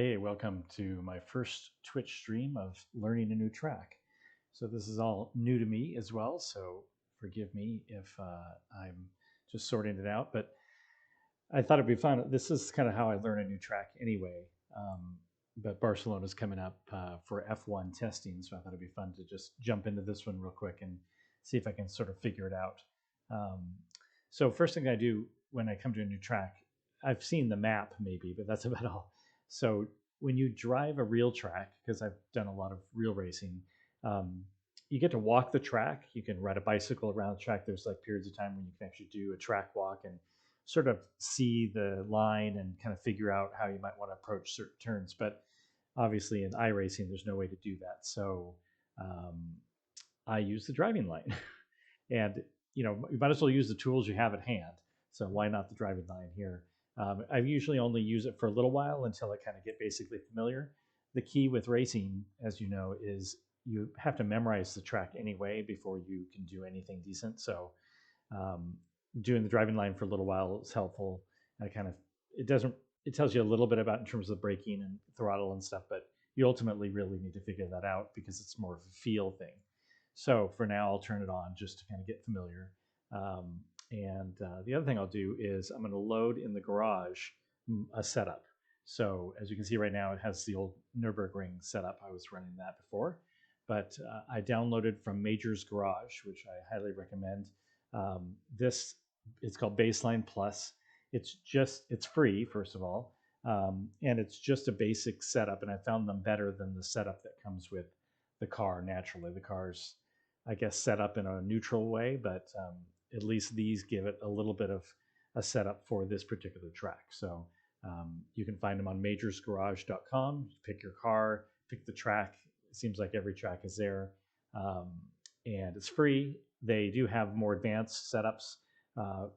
Hey, welcome to my first Twitch stream of learning a new track. So this is all new to me as well, so forgive me if I'm just sorting it out, but I thought it'd be fun. This is kind of how I learn a new track anyway, but Barcelona's coming up for F1 testing, so I thought it'd be fun to just jump into this one real quick and see if I can sort of figure it out. So first thing I do when I come to a new track, I've seen the map maybe, but that's about all. So when you drive a real track, because I've done a lot of real racing, you get to walk the track. You can ride a bicycle around the track. There's like periods of time when you can actually do a track walk and sort of see the line and kind of figure out how you might want to approach certain turns. But obviously in iRacing, there's no way to do that. So I use the driving line. And you might as well use the tools you have at hand. So why not the driving line here? I usually only use it for a little while until I kind of get basically familiar. The key with racing, as you know, is you have to memorize the track anyway before you can do anything decent. So doing the driving line for a little while is helpful. It tells you a little bit about in terms of braking and throttle and stuff, but you ultimately really need to figure that out because it's more of a feel thing. So for now, I'll turn it on just to kind of get familiar. The other thing I'll do is I'm going to load in the garage a setup. So as you can see right now, it has the old Nürburgring setup. I was running that before, but I downloaded from Major's Garage, which I highly recommend. It's called Baseline Plus. It's free, first of all, and it's just a basic setup. And I found them better than the setup that comes with the car naturally. The car's, I guess, set up in a neutral way, but at least these give it a little bit of a setup for this particular track. So you can find them on majorsgarage.com. Pick your car, pick the track. It seems like every track is there. And it's free. They do have more advanced setups,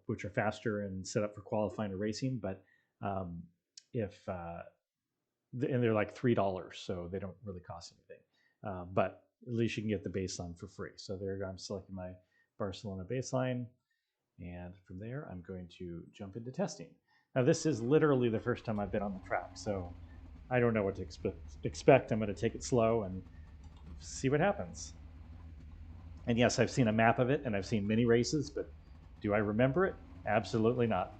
which are faster and set up for qualifying or racing. But and they're like $3, so they don't really cost anything. But at least you can get the baseline for free. So there I'm selecting my Barcelona baseline. And from there, I'm going to jump into testing. Now, this is literally the first time I've been on the track, so I don't know what to expect. I'm going to take it slow and see what happens. And yes, I've seen a map of it, and I've seen many races, but do I remember it? Absolutely not.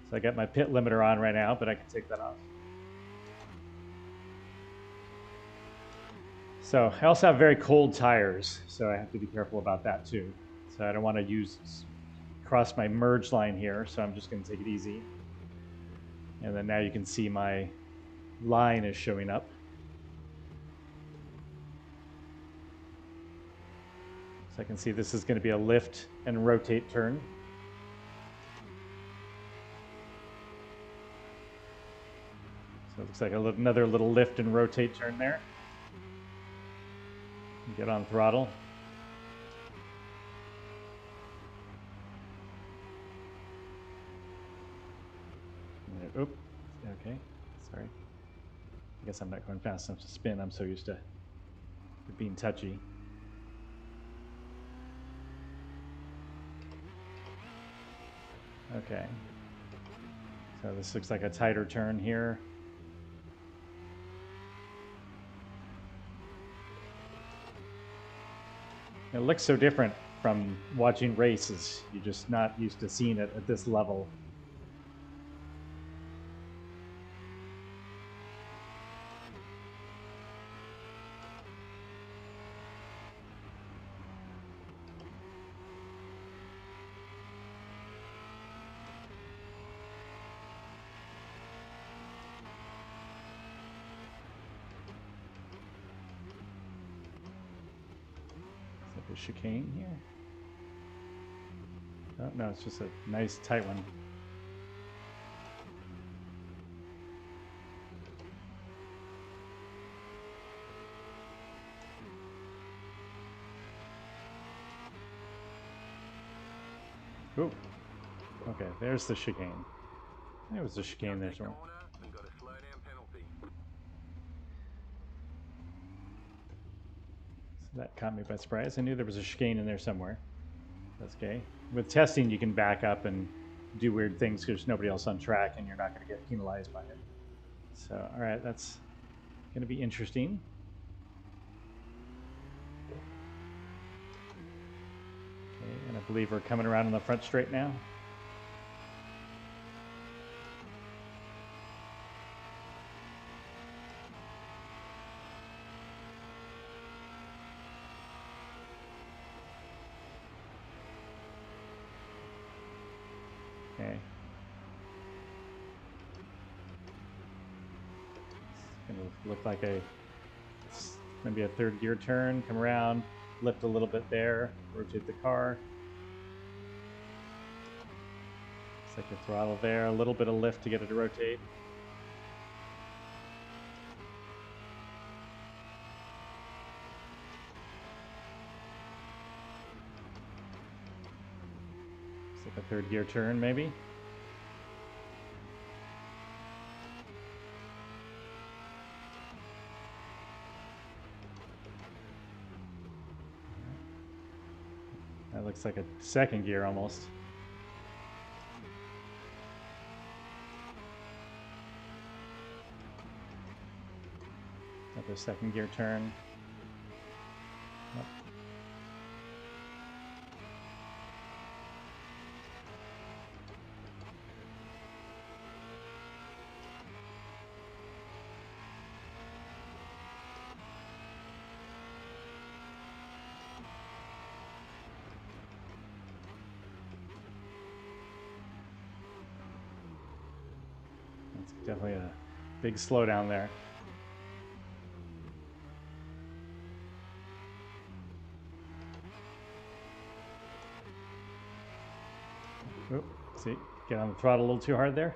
So I got my pit limiter on right now, but I can take that off. So I also have very cold tires, so I have to be careful about that too. So I don't want to cross my merge line here, so I'm just going to take it easy. And then now you can see my line is showing up. So I can see this is going to be a lift and rotate turn. So it looks like another little lift and rotate turn there. Get on throttle. Oop. Okay. Sorry. I guess I'm not going fast enough to spin. I'm so used to it being touchy. Okay. So this looks like a tighter turn here. It looks so different from watching races. You're just not used to seeing it at this level. A chicane here. Oh, no, it's just a nice tight one. Ooh. Okay, there's the chicane. There was a chicane there somewhere. So that caught me by surprise. I knew there was a chicane in there somewhere. That's okay. With testing, you can back up and do weird things because there's nobody else on track and you're not going to get penalized by it. So, all right, that's going to be interesting. Okay, and I believe we're coming around on the front straight now. Okay. It's going to look like maybe a third gear turn, come around, lift a little bit there, rotate the car. Looks like your throttle there, a little bit of lift to get it to rotate. Looks like a third gear turn maybe. That looks like a second gear almost. Another second gear turn. Yep. That's definitely a big slowdown there. Oop, see, get on the throttle a little too hard there.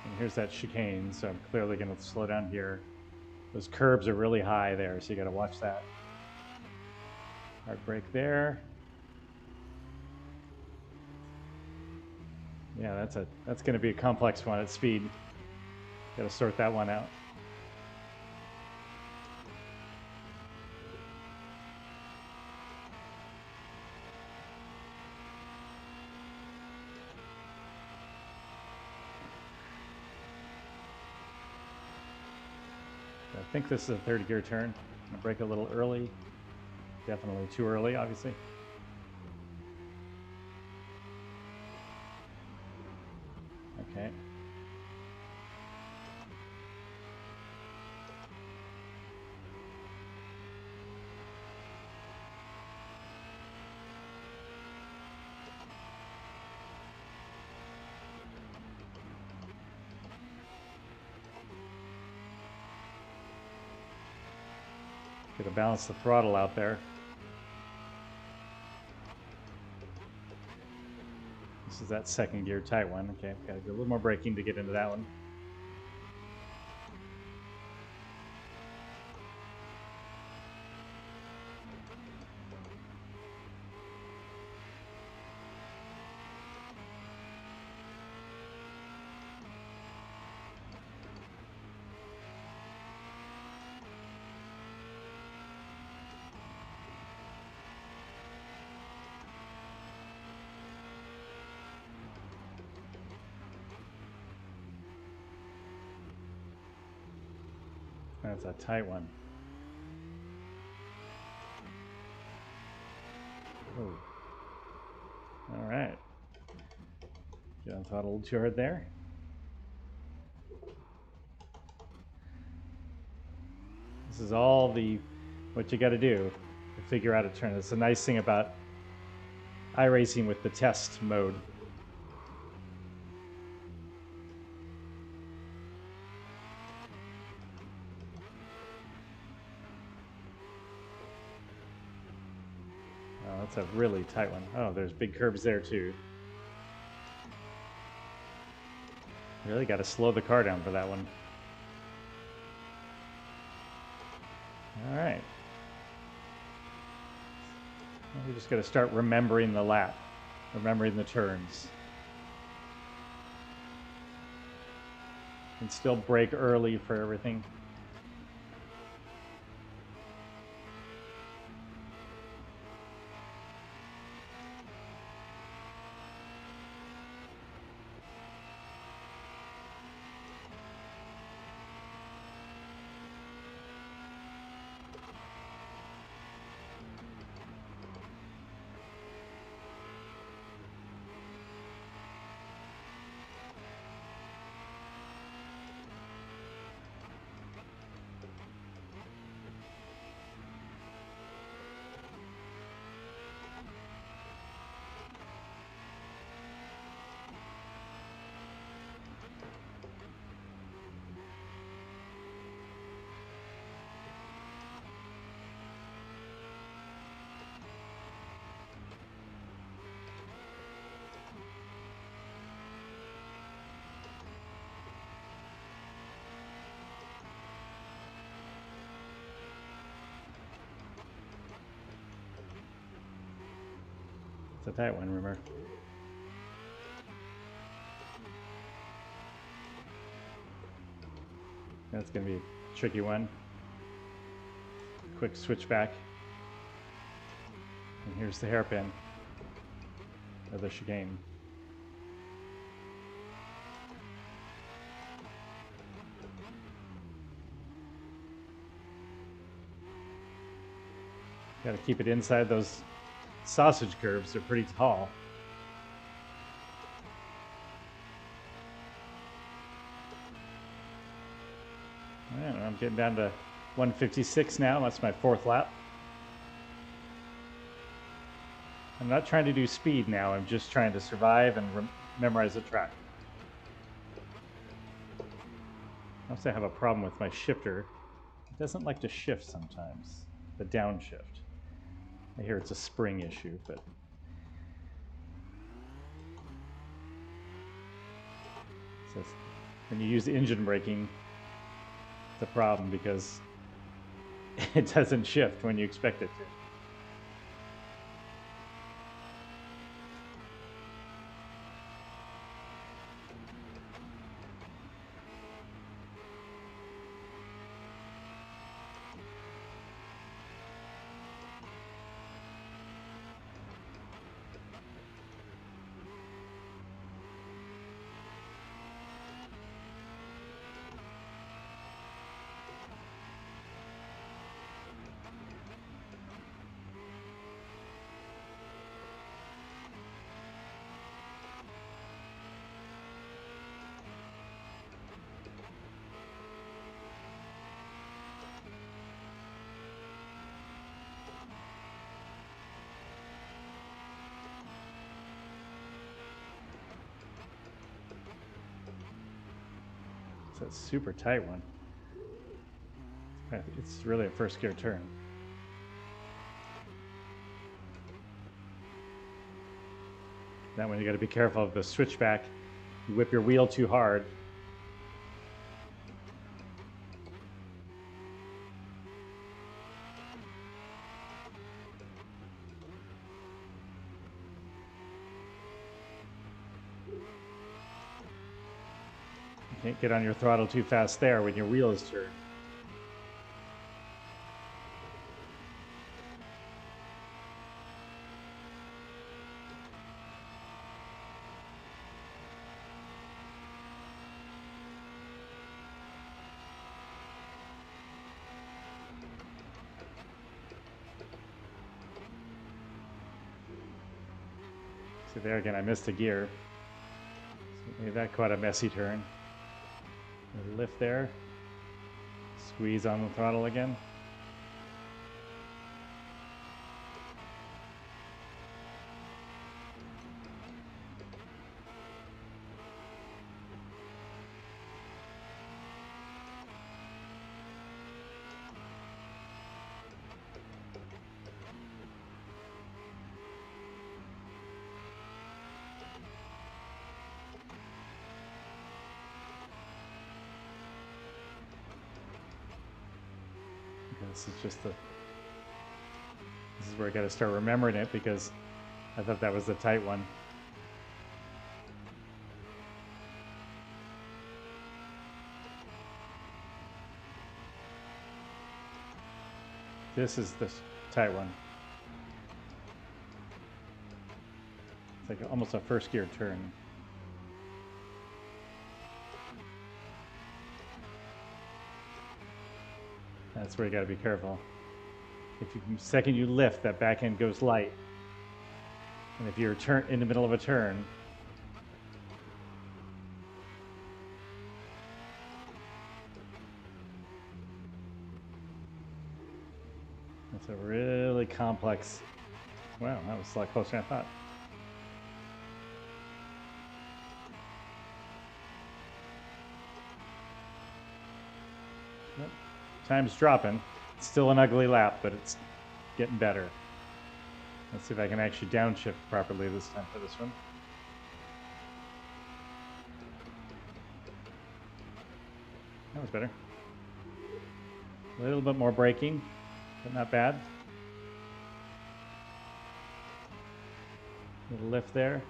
And here's that chicane, so I'm clearly going to slow down here. Those curbs are really high there, so you got to watch that. Hard brake there. Yeah, that's going to be a complex one at speed. Got to sort that one out. I think this is a third gear turn. I'm gonna brake a little early. Definitely too early, obviously. Okay. Gotta balance the throttle out there. This is that second gear tight one. Okay, gotta do a little more braking to get into that one. That's a tight one. Oh. All right. Get on throttle a little too hard there. This is all what you got to do to figure out a turn. That's the nice thing about iRacing with the test mode. Oh, that's a really tight one. Oh, there's big curves there too. Really got to slow the car down for that one. All right. Well, we just got to start remembering the lap, remembering the turns. And still brake early for everything. a tight one, remember. That's going to be a tricky one. Quick switch back. And here's the hairpin. Or the chicane. Got to keep it inside those sausage curves. They're pretty tall. I'm getting down to 156 now. That's my 4th lap. I'm not trying to do speed now. I'm just trying to survive and memorize the track. I also have a problem with my shifter. It doesn't like to shift sometimes, the downshift. I hear it's a spring issue, but so when you use engine braking, it's a problem because it doesn't shift when you expect it to. It's a super tight one. It's really a first gear turn. That one you got to be careful of the switchback. You whip your wheel too hard. Can't get on your throttle too fast there when your wheel is turned. So there again, I missed a gear. So maybe that caught a messy turn. A lift there. Squeeze on the throttle again. This is where I got to start remembering it because I thought that was the tight one. This is the tight one. It's like almost a first gear turn. That's where you got to be careful. If you second you lift, that back end goes light, and if you're in the middle of a turn, that's a really complex. Wow, that was a lot closer than I thought. Yep. Time's dropping. It's still an ugly lap, but it's getting better. Let's see if I can actually downshift properly this time for this one. That was better. A little bit more braking, but not bad. Little lift there.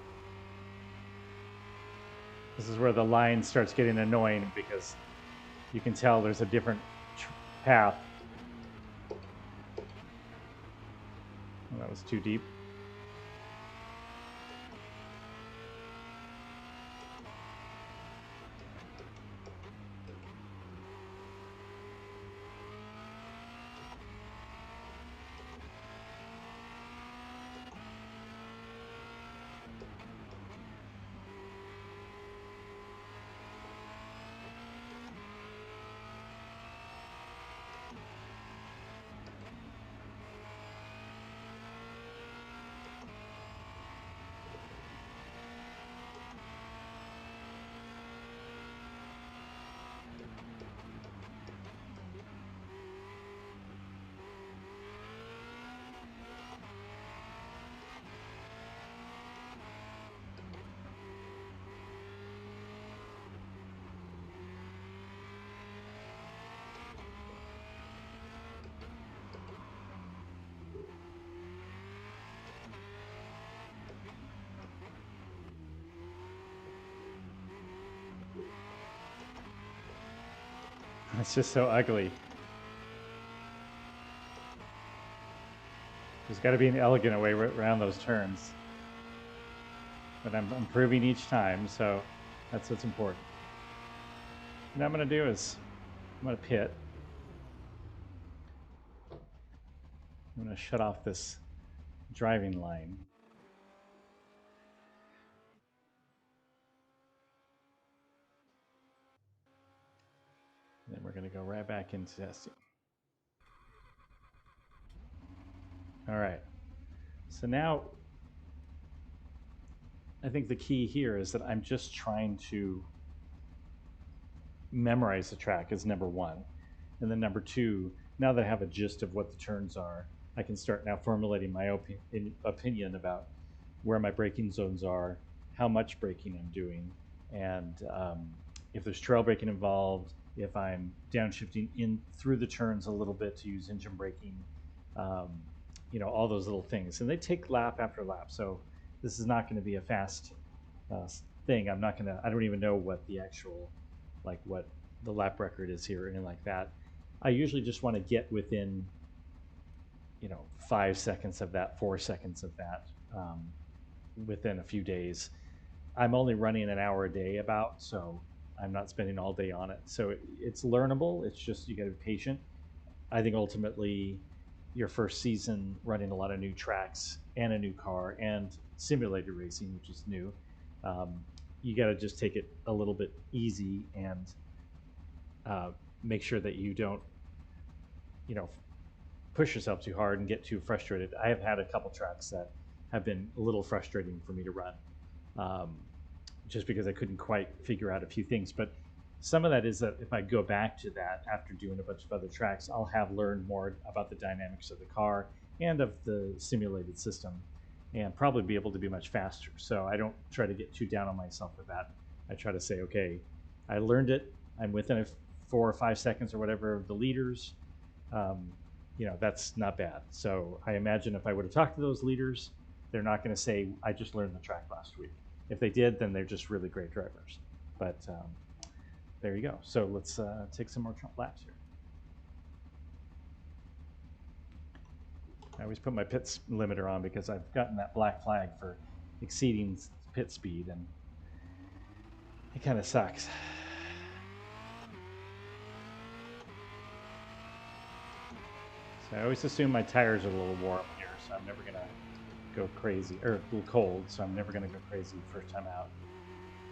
This is where the line starts getting annoying because you can tell there's a different path. Well, that was too deep. It's just so ugly. There's got to be an elegant way around those turns. But I'm improving each time, so that's what's important. What I'm going to do is I'm going to pit. I'm going to shut off this driving line. And then we're going to go right back into testing. All right. So now I think the key here is that I'm just trying to memorize the track as number one. And then number two, now that I have a gist of what the turns are, I can start now formulating my opinion about where my braking zones are, how much braking I'm doing, and if there's trail braking involved, if I'm downshifting in through the turns a little bit to use engine braking, you know, all those little things. And they take lap after lap. So this is not going to be a fast thing. I don't even know what the actual, like what the lap record is here or anything like that. I usually just want to get within, you know, 5 seconds of that, 4 seconds of that within a few days. I'm only running an hour a day about, so I'm not spending all day on it. So it's learnable. It's just you got to be patient. I think ultimately your first season running a lot of new tracks and a new car and simulated racing, which is new, you got to just take it a little bit easy and make sure that you don't, you know, push yourself too hard and get too frustrated. I have had a couple tracks that have been a little frustrating for me to run, just because I couldn't quite figure out a few things. But some of that is that if I go back to that after doing a bunch of other tracks, I'll have learned more about the dynamics of the car and of the simulated system, and probably be able to be much faster. So I don't try to get too down on myself with that. I try to say, okay, I learned it. I'm within 4 or 5 seconds or whatever of the leaders. You know, that's not bad. So I imagine if I would have talked to those leaders, they're not going to say, I just learned the track last week. If they did, then they're just really great drivers. But there you go. So let's take some more laps here. I always put my pit limiter on because I've gotten that black flag for exceeding pit speed, and it kind of sucks. So I always assume my tires are a little warm here, so I'm never going to go crazy, or a little cold, so I'm never going to go crazy the first time out.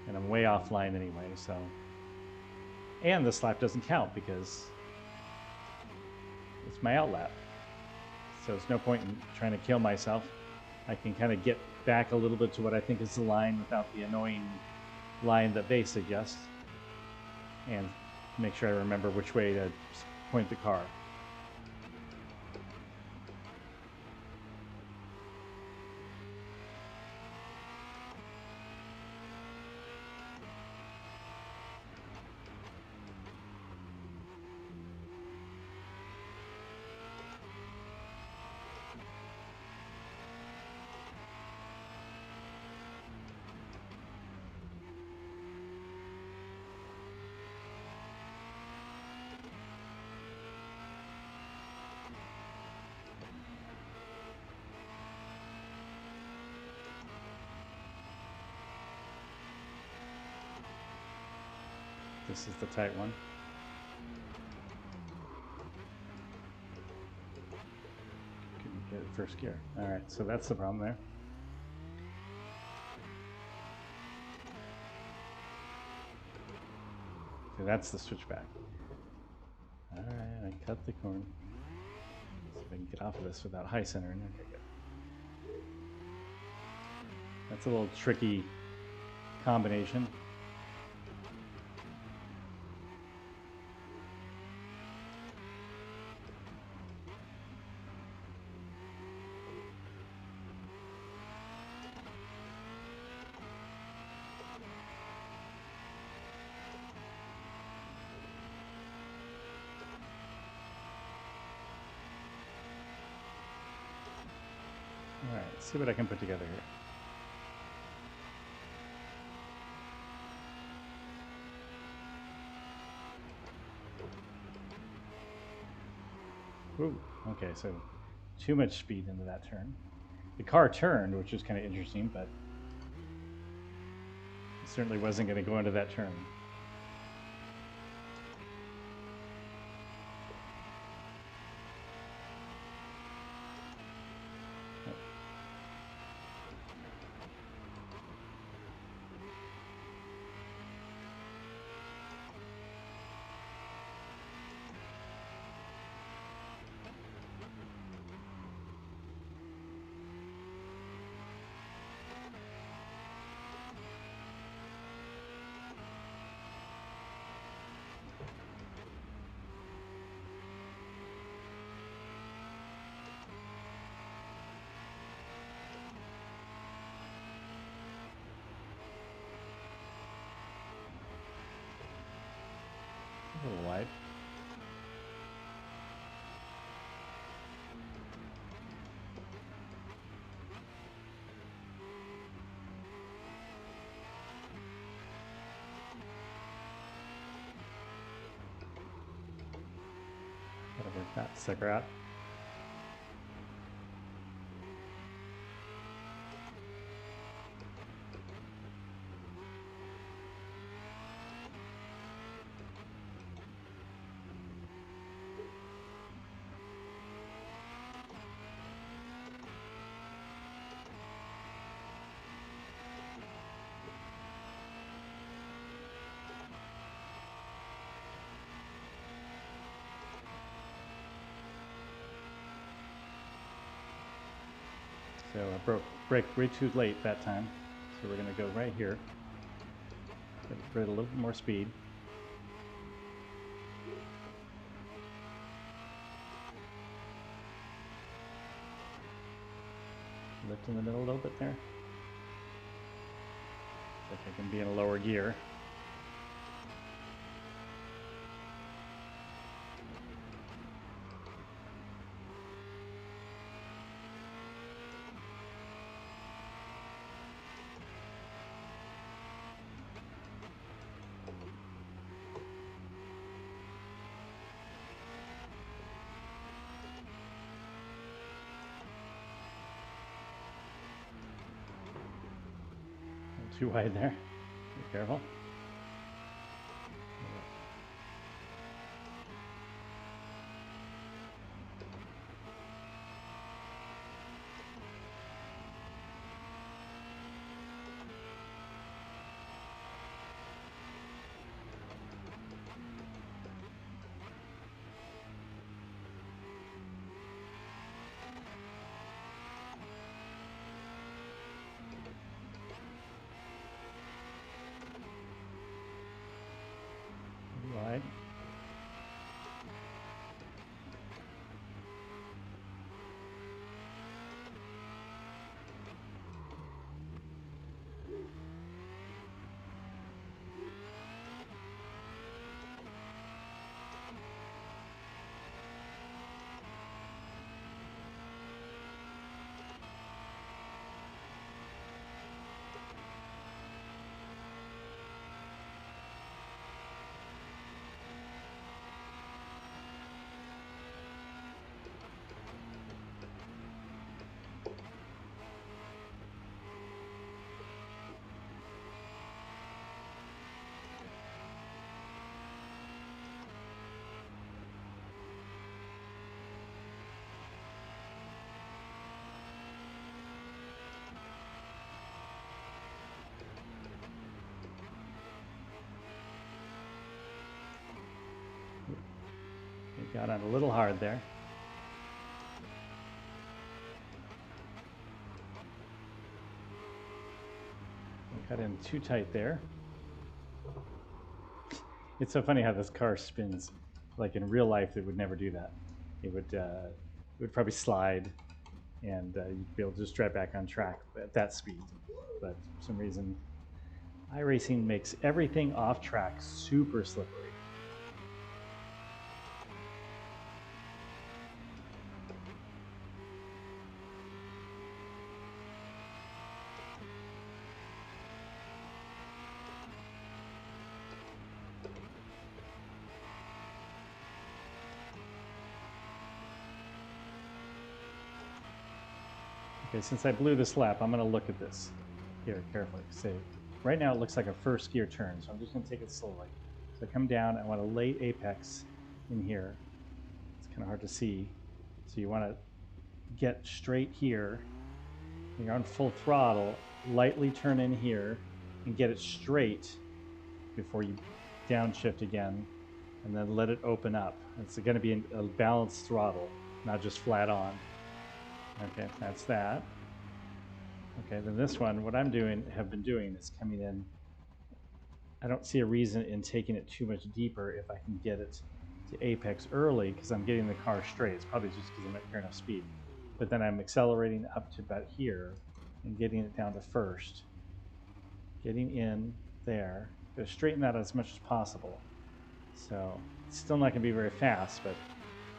And I'm way offline anyway, so. And this lap doesn't count because it's my out lap. So there's no point in trying to kill myself. I can kind of get back a little bit to what I think is the line without the annoying line that they suggest, and make sure I remember which way to point the car. This is the tight one. Couldn't get it first gear. All right, so that's the problem there. So that's the switchback. All right, I cut the corn. See if I can get off of this without high centering. Okay, good. That's a little tricky combination. All right, let's see what I can put together here. Ooh, okay, so too much speed into that turn. The car turned, which was kind of interesting, but it certainly wasn't going to go into that turn. A little wide. Gotta work that sucker out. So I brake way too late that time. So we're going to go right here. Give it a little bit more speed. Lift in the middle a little bit there. So if I can be in a lower gear. Too wide there. Be careful. Got on a little hard there. Cut in too tight there. It's so funny how this car spins. Like in real life, it would never do that. It would probably slide, and you'd be able to just drive back on track at that speed. But for some reason, iRacing makes everything off track super slippery. Okay, since I blew this lap, I'm going to look at this here carefully. So right now it looks like a first gear turn, so I'm just going to take it slowly. So I come down, I want a late apex in here. It's kind of hard to see. So you want to get straight here. You're on full throttle, lightly turn in here, and get it straight before you downshift again, and then let it open up. It's going to be a balanced throttle, not just flat on. Okay, that's that. Okay, then this one, what have been doing is coming in. I don't see a reason in taking it too much deeper if I can get it to apex early, because I'm getting the car straight. It's probably just because I'm at fair enough speed. But then I'm accelerating up to about here and getting it down to first. Getting in there. Gotta straighten that as much as possible. So it's still not going to be very fast, but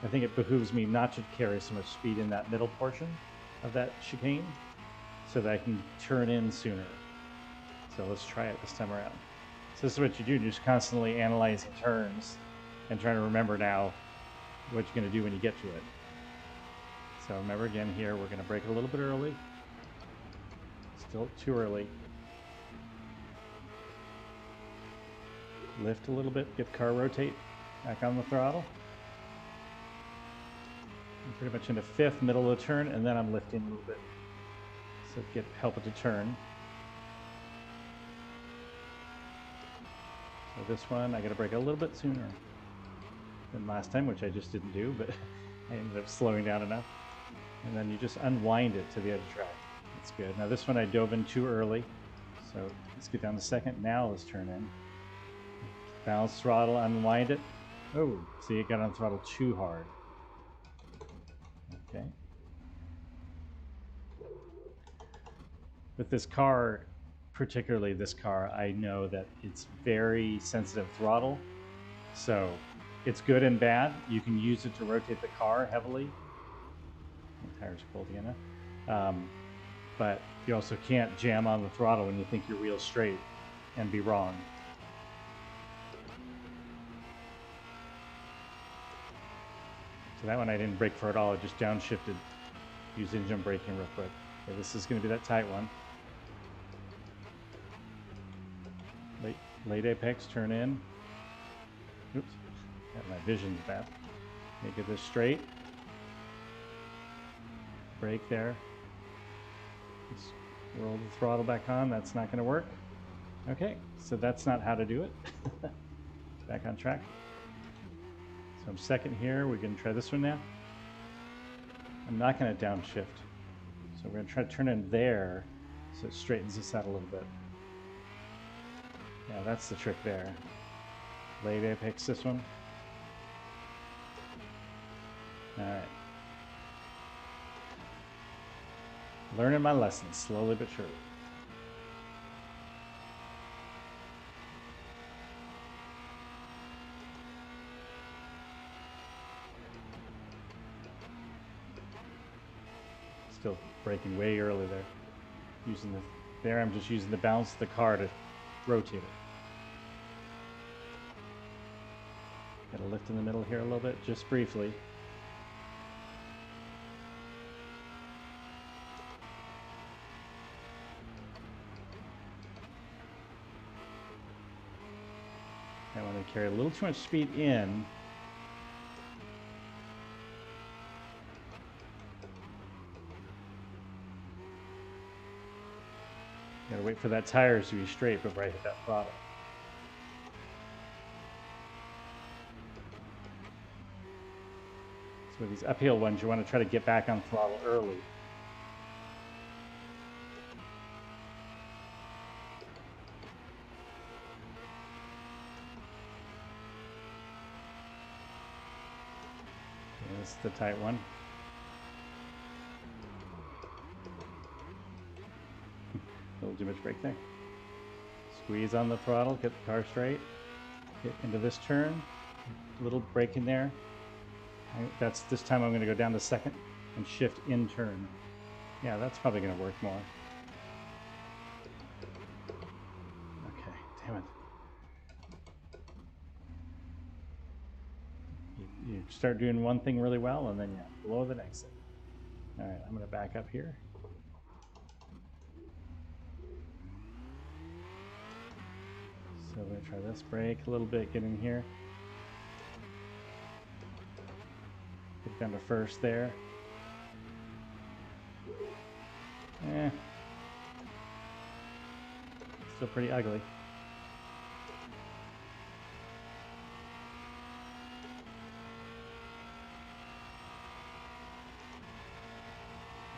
I think it behooves me not to carry so much speed in that middle portion of that chicane so that I can turn in sooner. So let's try it this time around. So this is what you do, just constantly analyzing turns and trying to remember now what you're going to do when you get to it. So remember again here, we're going to brake a little bit early. Still too early. Lift a little bit, get the car rotate back on the throttle. I'm pretty much into fifth, middle of the turn, and then I'm lifting a little bit. So help it to turn. So this one, I got to brake a little bit sooner than last time, which I just didn't do, but I ended up slowing down enough. And then you just unwind it to the edge of track. That's good. Now this one I dove in too early. So let's get down to second. Now let's turn in. Balance throttle, unwind it. Oh, see, it got on throttle too hard. Okay. With this car, particularly this car, I know that it's very sensitive throttle. So it's good and bad. You can use it to rotate the car heavily. The tires are cold again now. But you also can't jam on the throttle when you think your wheel's straight and be wrong. So that one I didn't brake for at all. I just downshifted, used engine braking real quick. Okay, this is going to be that tight one. Late apex, turn in. Oops, got my vision's bad. Make it this straight. Brake there. Just roll the throttle back on. That's not going to work. Okay, so that's not how to do it. Back on track. So I'm second here. We're going to try this one now. I'm not going to downshift. So we're going to try to turn in there so it straightens this out a little bit. Yeah, that's the trick there. Late apex this one. All right. Learning my lessons slowly but surely. Still braking way early there. I'm just using the balance of the car to rotate it. Got to lift in the middle here a little bit, just briefly. I want to carry a little too much speed in. Gotta wait for that tires to be straight before I hit that throttle. So with these uphill ones, you want to try to get back on throttle early. Okay, this is the tight one. A little too much brake there. Squeeze on the throttle, get the car straight. Get into this turn. A little brake in there. That's this time I'm going to go down to second and shift in turn. Yeah, that's probably going to work more. Okay, damn it. You start doing one thing really well and then you blow the next thing. All right, I'm going to back up here. So I'm going to try this brake a little bit, get in here. Get down to first there. Still pretty ugly.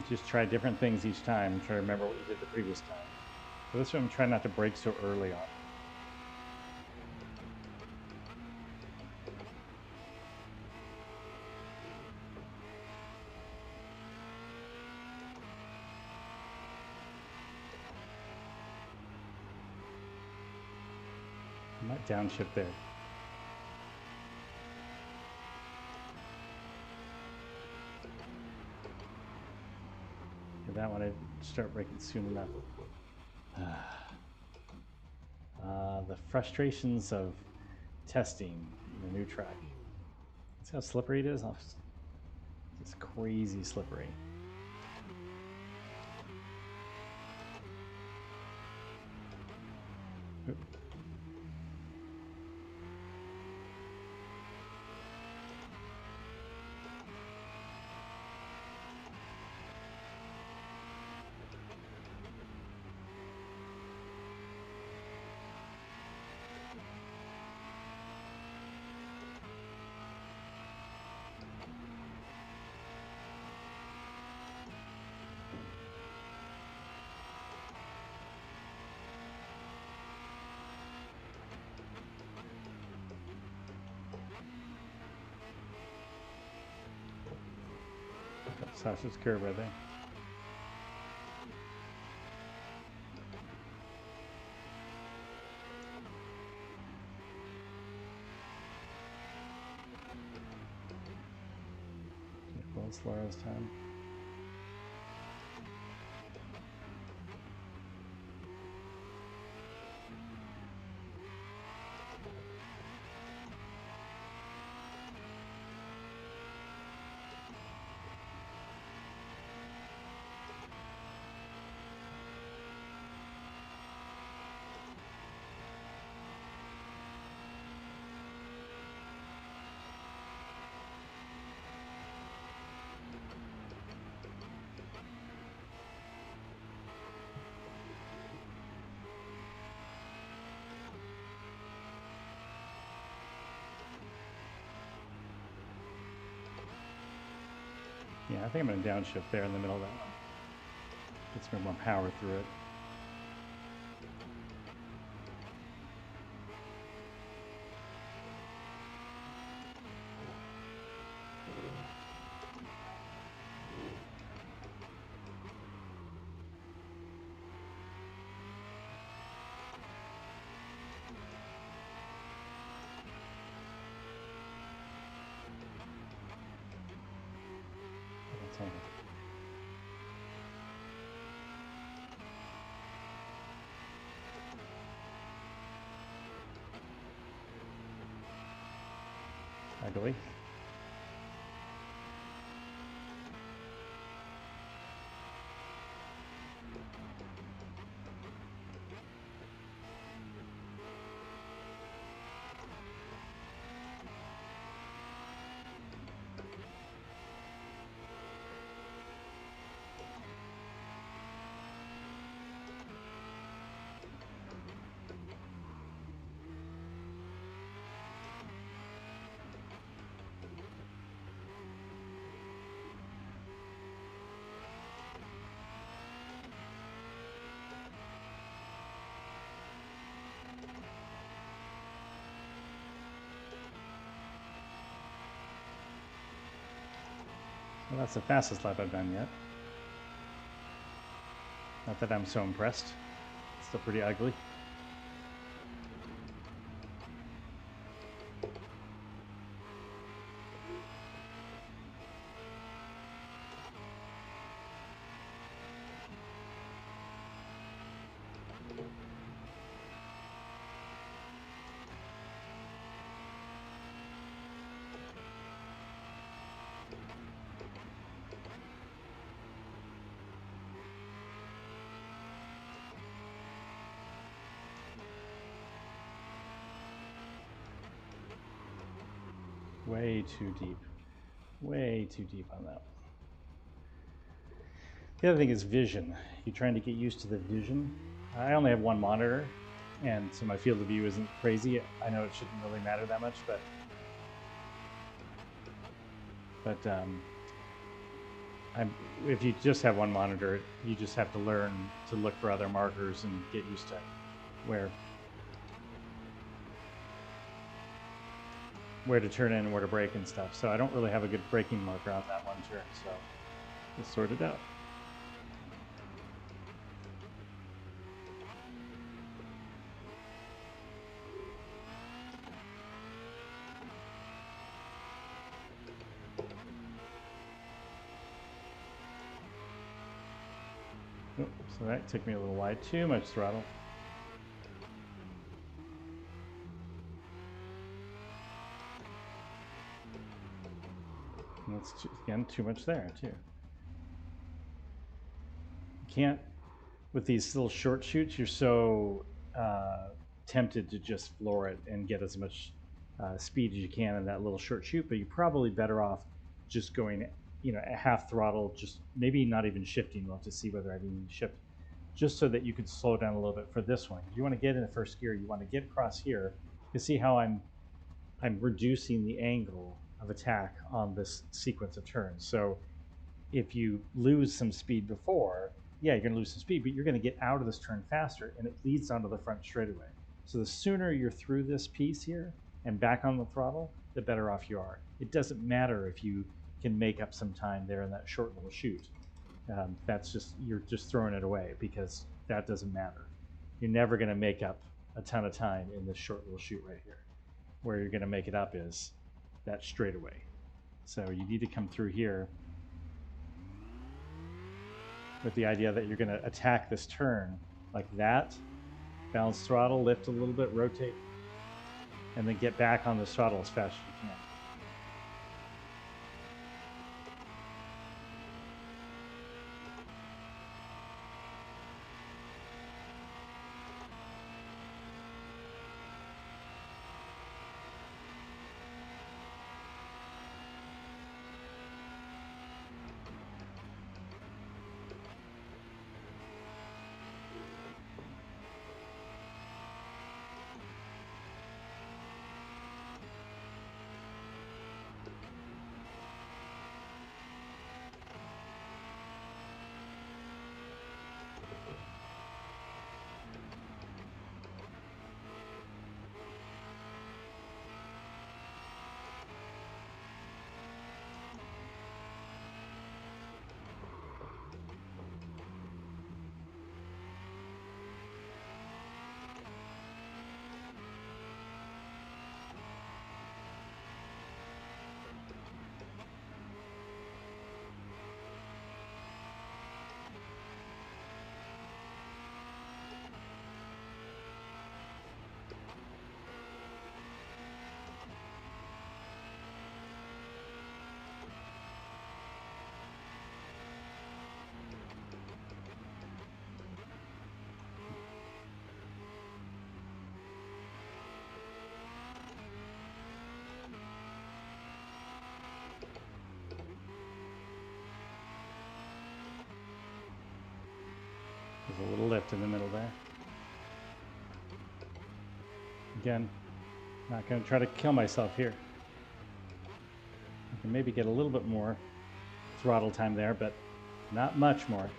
Just try different things each time. Try to remember what you did the previous time. So this one, I'm trying not to brake so early on. I might downshift there. That one I'd start braking soon enough. The frustrations of testing the new track. See how slippery it is? It's crazy slippery. Oop. Sausage curve right there. A little slower this time. Yeah, I think I'm going to downshift there in the middle of that one. Get some more power through it. Ugly. Well, that's the fastest lap I've done yet. Not that I'm so impressed. It's still pretty ugly. Way too deep. Way too deep on that one. The other thing is vision. You're trying to get used to the vision. I only have one monitor, and so my field of view isn't crazy. I know it shouldn't really matter that much, but if you just have one monitor, you just have to learn to look for other markers and get used to where to turn in and where to brake and stuff. So I don't really have a good braking marker on that one turn, so just sort it out. Oh, so that took me a little wide, too much throttle. And that's, again, too much there, too. You can't, with these little short shoots, you're so tempted to just floor it and get as much speed as you can in that little short shoot, but you're probably better off just going, at half throttle, just maybe not even shifting. We'll have to see whether I even shift, just so that you can slow down a little bit for this one. You want to get in the first gear, you want to get across here. You see how I'm reducing the angle of attack on this sequence of turns. So if you lose some speed before, yeah, you're going to lose some speed, but you're going to get out of this turn faster, and it leads onto the front straightaway. So the sooner you're through this piece here and back on the throttle, the better off you are. It doesn't matter if you can make up some time there in that short little shoot. That's just, you're just throwing it away, because that doesn't matter. You're never going to make up a ton of time in this short little shoot right here. Where you're going to make it up is that straightaway. So you need to come through here with the idea that you're going to attack this turn like that, balance throttle, lift a little bit, rotate, and then get back on the throttle as fast as you can. There's a little lift in the middle there. Again, not going to try to kill myself here. I can maybe get a little bit more throttle time there, but not much more.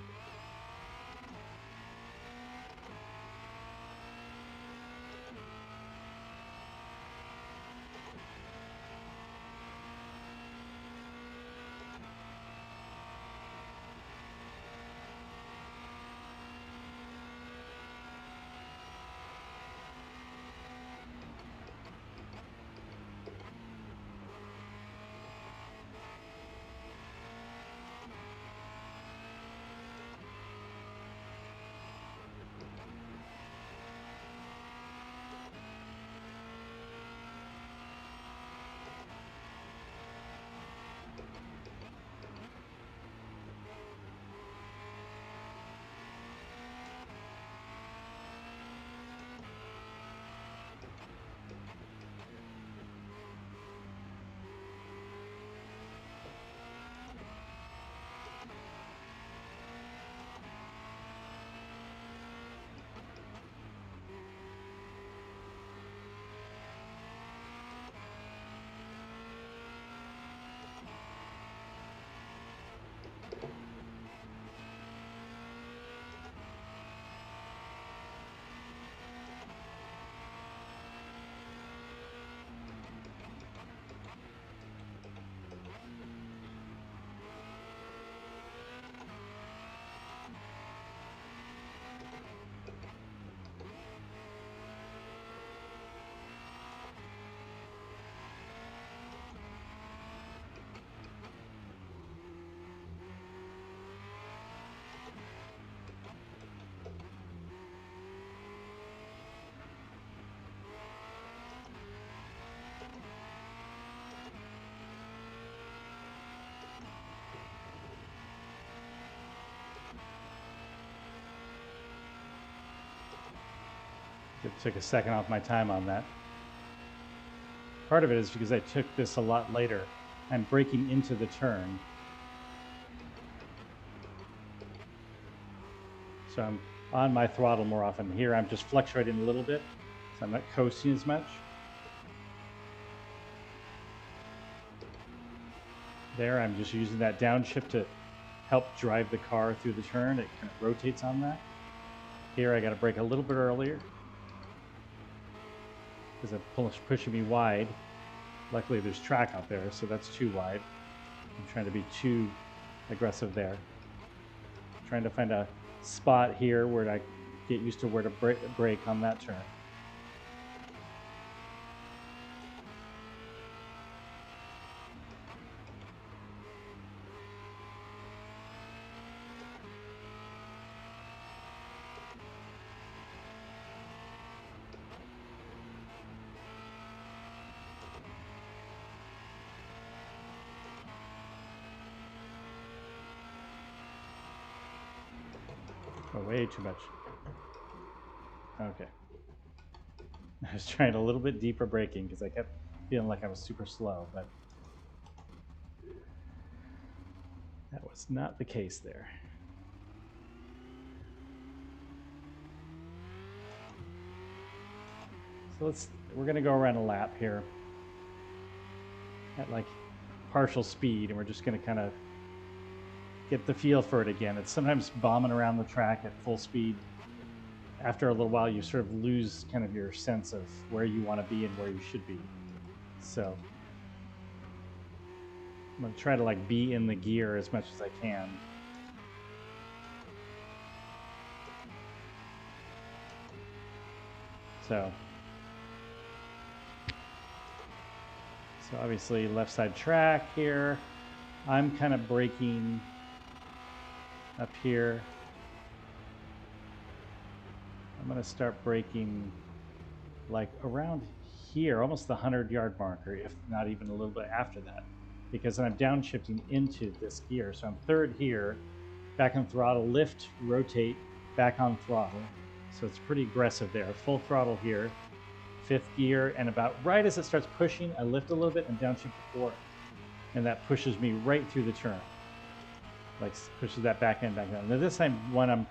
It took a second off my time on that. Part of it is because I took this a lot later. I'm braking into the turn. So I'm on my throttle more often. Here I'm just fluctuating a little bit, so I'm not coasting as much. There I'm just using that downshift to help drive the car through the turn. It kind of rotates on that. Here I got to brake a little bit earlier because it's pushing me wide. Luckily there's track out there, so that's too wide. I'm trying to be too aggressive there. I'm trying to find a spot here where I get used to where to brake on that turn. Oh, way too much. Okay. I was trying a little bit deeper braking because I kept feeling like I was super slow, but that was not the case there. So we're gonna go around a lap here at like partial speed, and we're just gonna kind of get the feel for it again. It's sometimes bombing around the track at full speed. After a little while, you sort of lose kind of your sense of where you want to be and where you should be. So I'm gonna try to like be in the gear as much as I can. So obviously left side track here. I'm kind of braking up here. I'm going to start braking like around here, almost the 100-yard marker, if not even a little bit after that, because then I'm downshifting into this gear. So I'm third here, back on throttle, lift, rotate, back on throttle. So it's pretty aggressive there. Full throttle here, fifth gear, and about right as it starts pushing, I lift a little bit and downshift to fourth. And that pushes me right through the turn. Like pushes that back end back down. Now this time when I'm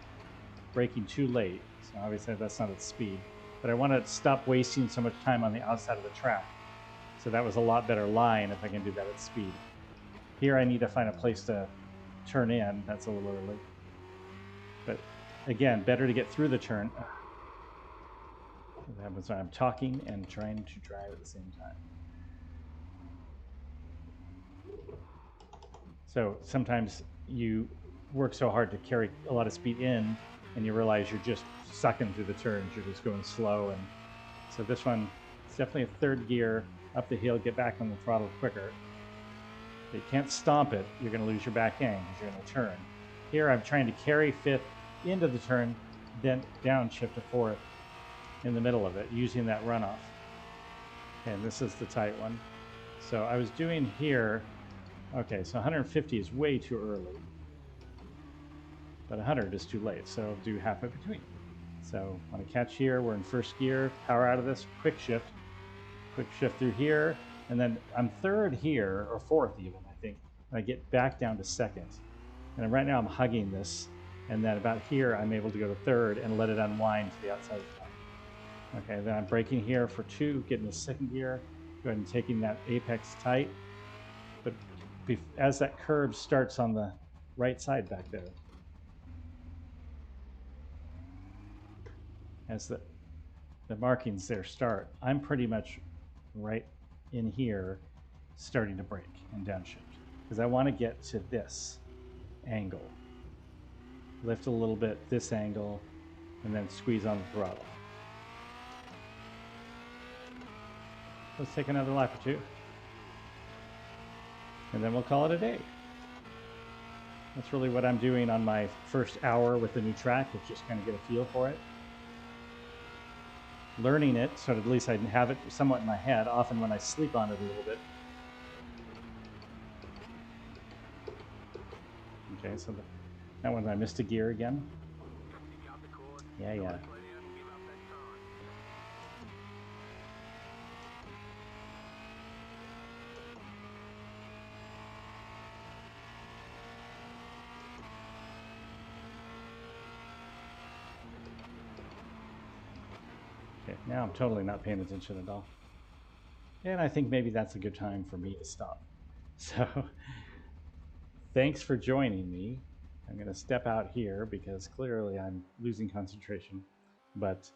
braking too late, so obviously that's not at speed, but I want to stop wasting so much time on the outside of the track. So that was a lot better line if I can do that at speed. Here I need to find a place to turn in. That's a little early. But again, better to get through the turn. That happens when I'm talking and trying to drive at the same time. So sometimes you work so hard to carry a lot of speed in and you realize you're just sucking through the turns. You're just going slow. And so this one, it's definitely a third gear, up the hill, get back on the throttle quicker. But you can't stomp it. You're going to lose your back end because you're going to turn. Here I'm trying to carry fifth into the turn, then downshift to fourth in the middle of it, using that runoff. And this is the tight one. So I was doing here, okay, so 150 is way too early. But 100 is too late, so I'll do half in between. So when I catch here, we're in first gear, power out of this, quick shift through here, and then I'm third here, or fourth even, I think, and I get back down to second. And right now I'm hugging this, and then about here I'm able to go to third and let it unwind to the outside of the top. Okay, then I'm braking here for two, getting the second gear, go ahead and taking that apex tight. But as that curve starts on the right side back there, as the markings there start, I'm pretty much right in here starting to brake and downshift because I want to get to this angle. Lift a little bit, this angle, and then squeeze on the throttle. Let's take another lap or two. And then we'll call it a day. That's really what I'm doing on my first hour with the new track, is just kind of get a feel for it. Learning it, so at least I have it somewhat in my head, often when I sleep on it a little bit. Okay, so that one I missed a gear again. Yeah. Now I'm totally not paying attention at all. And I think maybe that's a good time for me to stop. So thanks for joining me. I'm going to step out here because clearly I'm losing concentration. But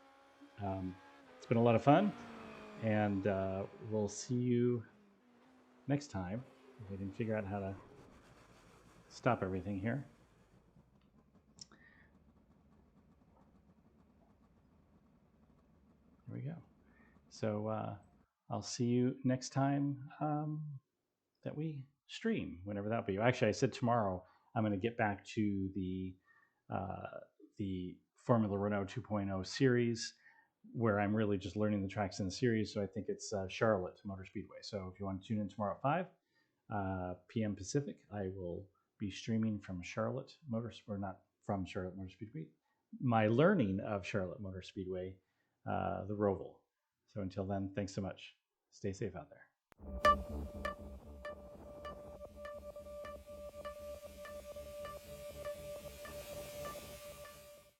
it's been a lot of fun. And we'll see you next time. If we can figure out how to stop everything here. There we go. So I'll see you next time that we stream, whenever that be. Actually, I said tomorrow I'm going to get back to the Formula Renault 2.0 series, where I'm really just learning the tracks in the series. So I think it's Charlotte Motor Speedway. So if you want to tune in tomorrow at 5 p.m. Pacific, I will be streaming from Charlotte or not from Charlotte Motor Speedway, my learning of Charlotte Motor Speedway, the Roval. So until then, thanks so much. Stay safe out there.